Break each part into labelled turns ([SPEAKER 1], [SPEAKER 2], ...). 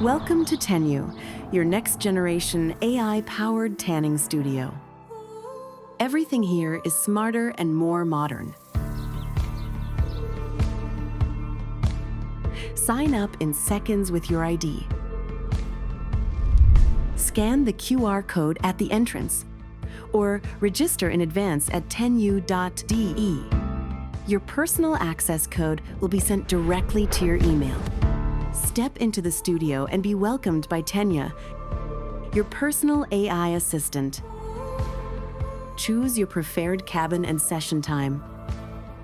[SPEAKER 1] Welcome to TANYOU, your next-generation AI-powered tanning studio. Everything here is smarter and more modern. Sign up in seconds with your ID. Scan the QR code at the entrance, or register in advance at tanyou.de. Your personal access code will be sent directly to your email. Step into the studio and be welcomed by TANYOU, your personal AI assistant. Choose your preferred cabin and session time.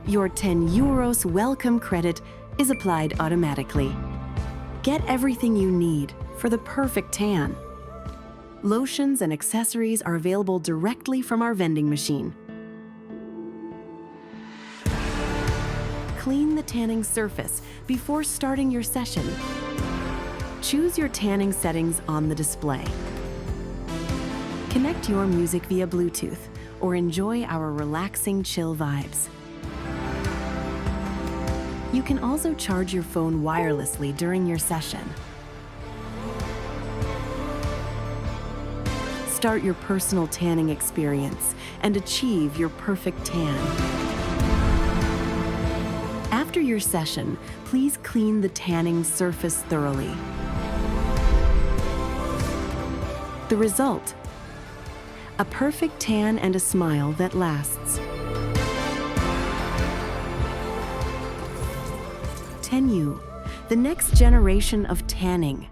[SPEAKER 1] Your €10 welcome credit is applied automatically. Get everything you need for the perfect tan. Lotions and accessories are available directly from our vending machine. Clean the tanning surface before starting your session. Choose your tanning settings on the display. Connect your music via Bluetooth or enjoy our relaxing chill vibes. You can also charge your phone wirelessly during your session. Start your personal tanning experience and achieve your perfect tan. After your session, please clean the tanning surface thoroughly. The result: a perfect tan and a smile that lasts. TANYOU, the next generation of tanning.